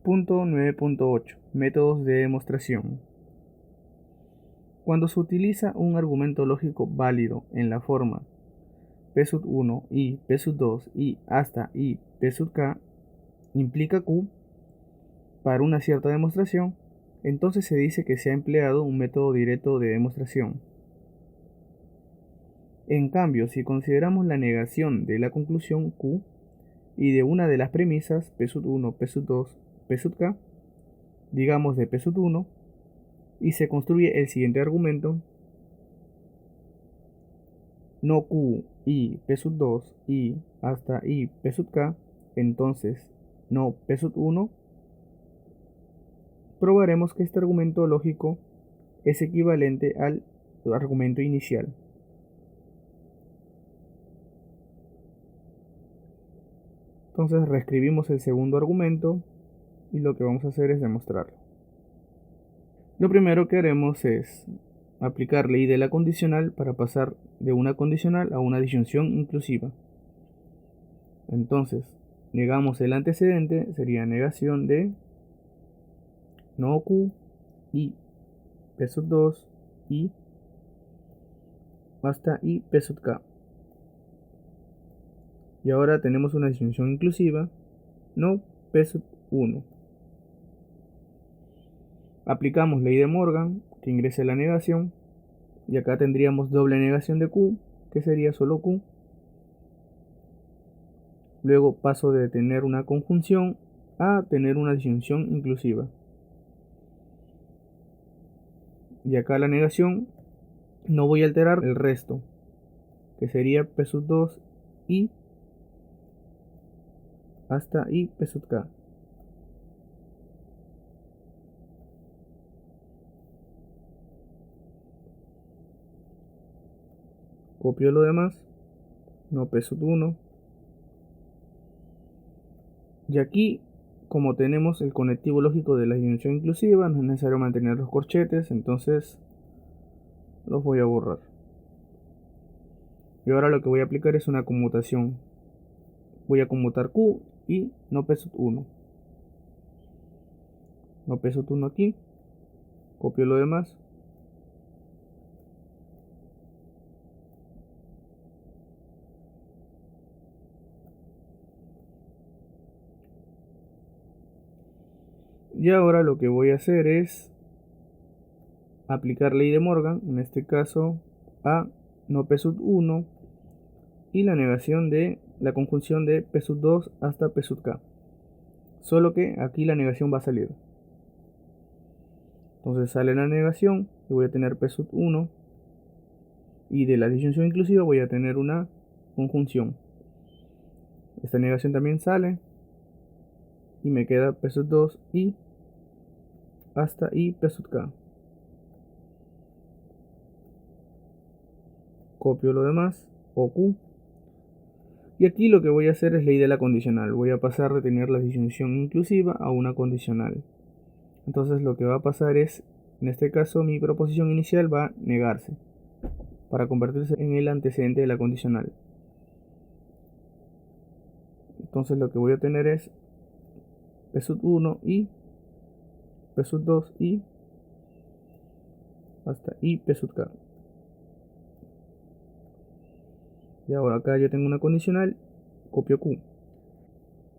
Punto 9.8. Métodos de demostración. Cuando se utiliza un argumento lógico válido en la forma P sub 1 y P sub 2 y hasta y P sub k implica Q para una cierta demostración, entonces se dice que se ha empleado un método directo de demostración. En cambio, si consideramos la negación de la conclusión Q y de una de las premisas P sub 1, P sub 2, P sub k, digamos de P sub 1, y se construye el siguiente argumento: no Q y P sub 2 y hasta y P sub k, entonces no P sub 1, probaremos que este argumento lógico es equivalente al argumento inicial. Entonces reescribimos el segundo argumento y lo que vamos a hacer es demostrarlo. Lo primero que haremos es aplicar ley de la condicional para pasar de una condicional a una disyunción inclusiva. Entonces, negamos el antecedente, sería negación de no Q y P sub 2 y hasta y P sub k. Y ahora tenemos una disyunción inclusiva, no P sub 1. Aplicamos ley de Morgan, que ingrese la negación, y acá tendríamos doble negación de Q, que sería solo Q. Luego paso de tener una conjunción a tener una disyunción inclusiva. Y acá la negación no voy a alterar el resto, que sería P sub 2 y hasta y P sub k. Copio lo demás, no P sub 1. Y aquí, como tenemos el conectivo lógico de la disyunción inclusiva, no es necesario mantener los corchetes, entonces los voy a borrar. Y ahora lo que voy a aplicar es una conmutación. Voy a conmutar Q y no P sub 1. No P sub 1 aquí, copio lo demás. Y ahora lo que voy a hacer es aplicar ley de Morgan, en este caso a no P sub 1 y la negación de la conjunción de P sub 2 hasta P sub k. Solo que aquí la negación va a salir. Entonces sale la negación y voy a tener P sub 1 y de la disyunción inclusiva voy a tener una conjunción. Esta negación también sale y me queda P sub 2 y hasta y P sub k. Copio lo demás, o Q. Y aquí lo que voy a hacer es ley de la condicional. Voy a pasar de tener la disyunción inclusiva a una condicional. Entonces lo que va a pasar es, en este caso, mi proposición inicial va a negarse para convertirse en el antecedente de la condicional. Entonces lo que voy a tener es P sub 1 y P sub 2 y hasta y P sub k. Y ahora acá yo tengo una condicional, copio Q.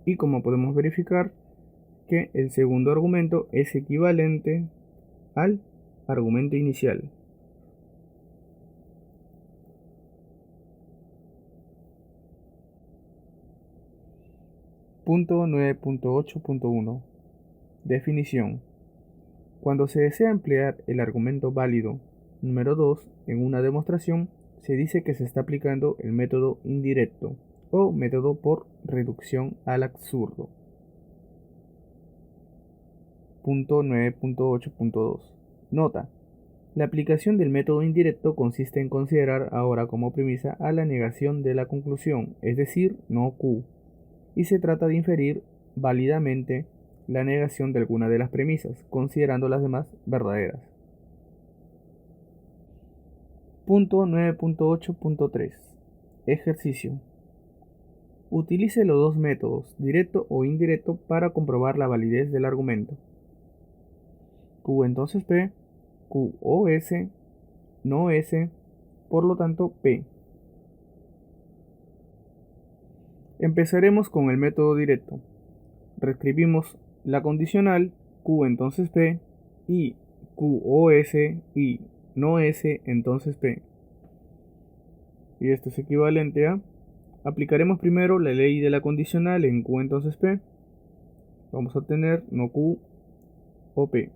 Y como podemos verificar que el segundo argumento es equivalente al argumento inicial. Punto 9.8.1. Definición. Cuando se desea emplear el argumento válido número 2 en una demostración, se dice que se está aplicando el método indirecto o método por reducción al absurdo. Punto 9.8.2. Nota. La aplicación del método indirecto consiste en considerar ahora como premisa a la negación de la conclusión, es decir, no Q, y se trata de inferir válidamente la negación de alguna de las premisas, considerando las demás verdaderas. Punto 9.8.3. Ejercicio. Utilice los dos métodos, directo o indirecto, para comprobar la validez del argumento. Q entonces P, Q o S, no S, por lo tanto P. Empezaremos con el método directo. Reescribimos la condicional Q entonces P y Q o S y no S entonces P. Y esto es equivalente a, aplicaremos primero la ley de la condicional en Q entonces P. Vamos a obtener no Q o P.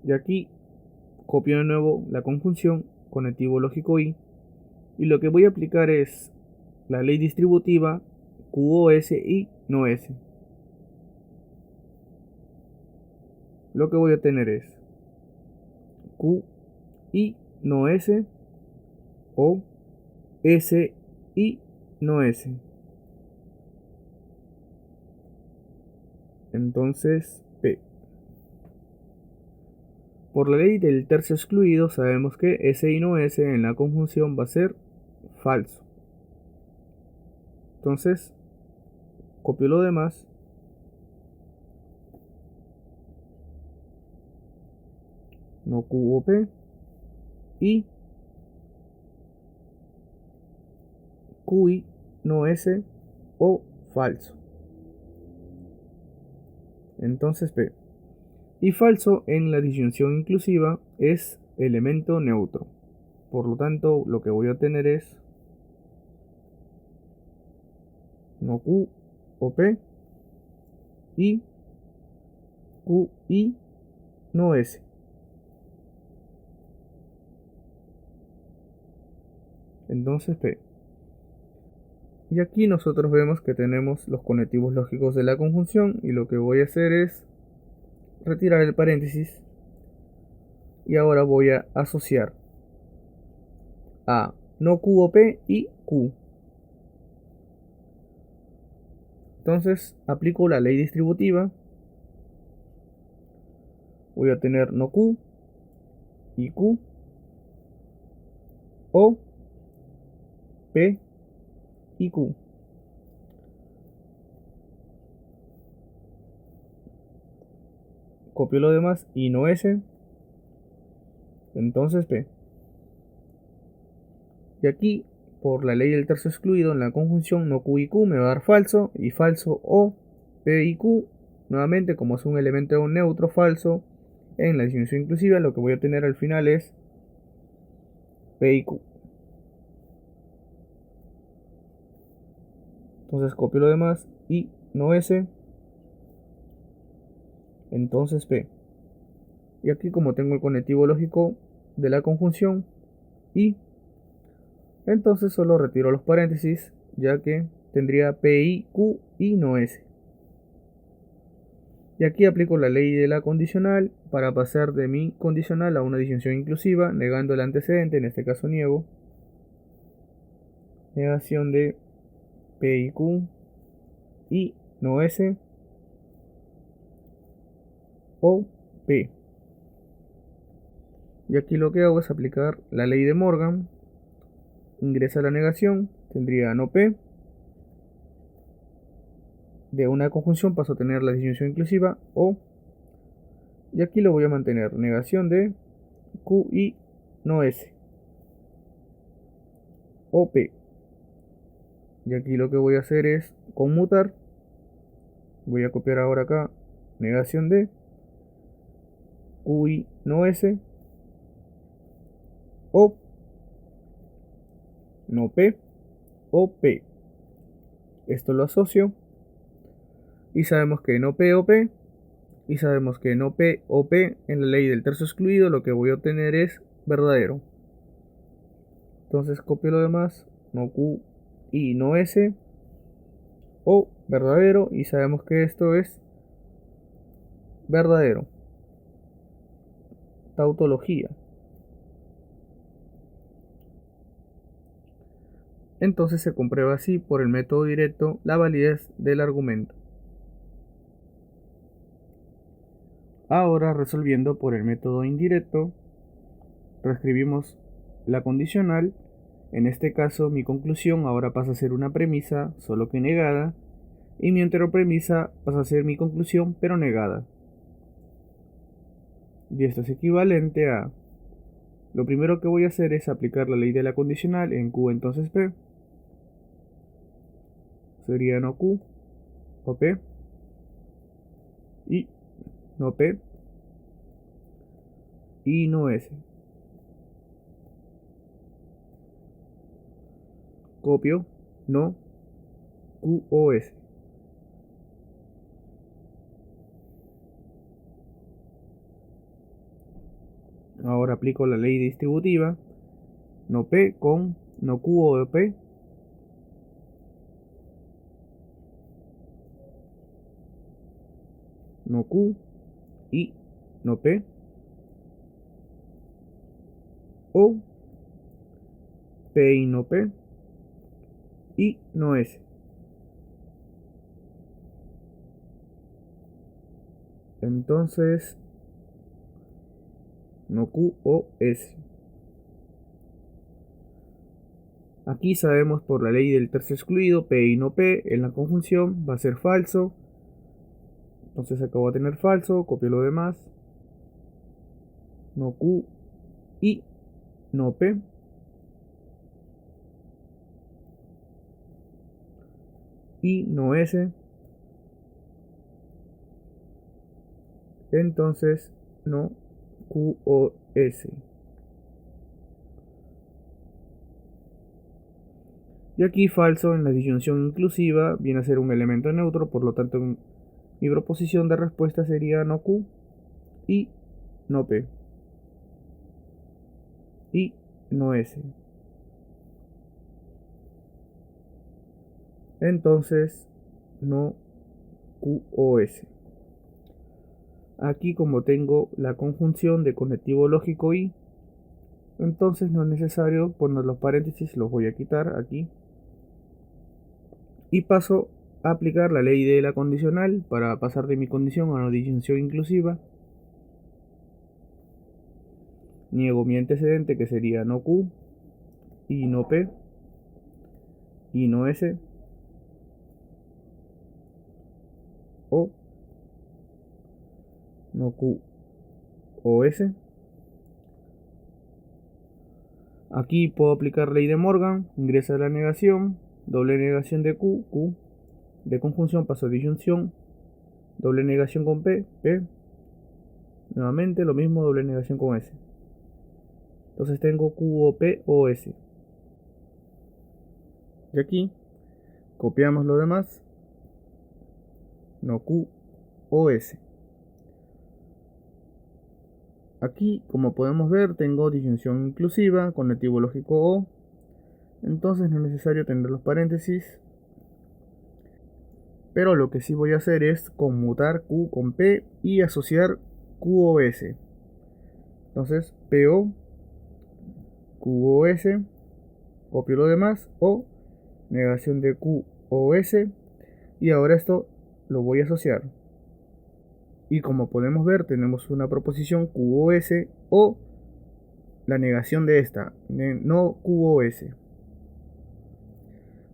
Y aquí copio de nuevo la conjunción conectivo lógico y lo que voy a aplicar es la ley distributiva QoS y no S. Lo que voy a tener es Q y no S o S y no S. Entonces P. Por la ley del tercio excluido sabemos que S y no S en la conjunción va a ser falso. Entonces copio lo demás no Q o P y QI no S o falso. Entonces P. Y falso en la disyunción inclusiva es elemento neutro. Por lo tanto, lo que voy a obtener es no Q o P y QI no S. Entonces P. Y aquí nosotros vemos que tenemos los conectivos lógicos de la conjunción y lo que voy a hacer es retirar el paréntesis y ahora voy a asociar a no Q o P y Q. Entonces aplico la ley distributiva, voy a tener no Q y Q o P y Q. Copio lo demás y no S, entonces P. Y aquí, por la ley del tercio excluido, en la conjunción no Q y Q me va a dar falso, y falso o P y Q. Nuevamente, como es un elemento neutro falso, en la disyunción inclusiva lo que voy a tener al final es P y Q. Entonces copio lo demás y no S, entonces P. Y aquí, como tengo el conectivo lógico de la conjunción y, entonces solo retiro los paréntesis, ya que tendría P y Q y no S. Y aquí aplico la ley de la condicional para pasar de mi condicional a una disyunción inclusiva, negando el antecedente, en este caso niego. Negación de P y Q y no S o P. Y aquí lo que hago es aplicar la ley de Morgan. Ingresa la negación, tendría no P. De una conjunción paso a tener la disyunción inclusiva o. Y aquí lo voy a mantener, negación de Q y no S o P. Y aquí lo que voy a hacer es conmutar. Voy a copiar ahora acá negación de Q y no S o no P o P. Esto lo asocio y sabemos que no P o P y sabemos que no P o P en la ley del tercio excluido lo que voy a obtener es verdadero. Entonces copio lo demás, no Q y no S o verdadero y sabemos que esto es verdadero. Tautología. Entonces se comprueba así por el método directo la validez del argumento. Ahora, resolviendo por el método indirecto, reescribimos la condicional En este caso, mi conclusión ahora pasa a ser una premisa, solo que negada, y mi premisa pasa a ser mi conclusión, pero negada. Y esto es equivalente a... Lo primero que voy a hacer es aplicar la ley de la condicional en Q entonces P. Sería no Q o P y no P y no S. Copio no Q o S. Ahora aplico la ley distributiva, no P con no Q o P, no Q y no P, o P y no P y no S. Entonces, no Q o S. Aquí sabemos por la ley del tercio excluido, P y no P, en la conjunción va a ser falso. Entonces acá voy a tener falso, copio lo demás. No Q y no P. Y no S. Entonces no Q o S. Y aquí falso en la disyunción inclusiva viene a ser un elemento neutro, por lo tanto mi proposición de respuesta sería no Q y no P y no S. Entonces no Q o S. Aquí como tengo la conjunción de conectivo lógico y, entonces no es necesario poner los paréntesis, los voy a quitar aquí. Y paso a aplicar la ley de la condicional para pasar de mi condición a una disyunción inclusiva. Niego mi antecedente que sería no Q y no P y no S o no Q o S. Aquí puedo aplicar ley de Morgan, ingresa la negación, doble negación de Q, Q, de conjunción paso a disyunción, doble negación con P, P, nuevamente lo mismo, doble negación con S. Entonces tengo Q o P o S. Y aquí copiamos lo demás, no Q o S. Aquí, como podemos ver, tengo disyunción inclusiva, conectivo lógico O. Entonces no es necesario tener los paréntesis. Pero lo que sí voy a hacer es conmutar Q con P y asociar Q o S. Entonces, PO, Q o S, copio lo demás, o negación de Q o S. Y ahora esto lo voy a asociar. Y como podemos ver, tenemos una proposición QoS o la negación de esta, no QoS.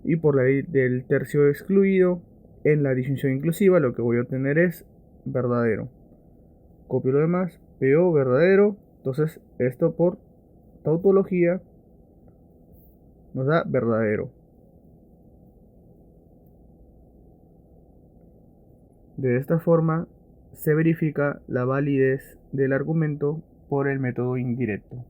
Y por la ley del tercio excluido, en la disyunción inclusiva, lo que voy a obtener es verdadero. Copio lo demás, PO verdadero. Entonces, esto por tautología nos da verdadero. De esta forma, se verifica la validez del argumento por el método indirecto.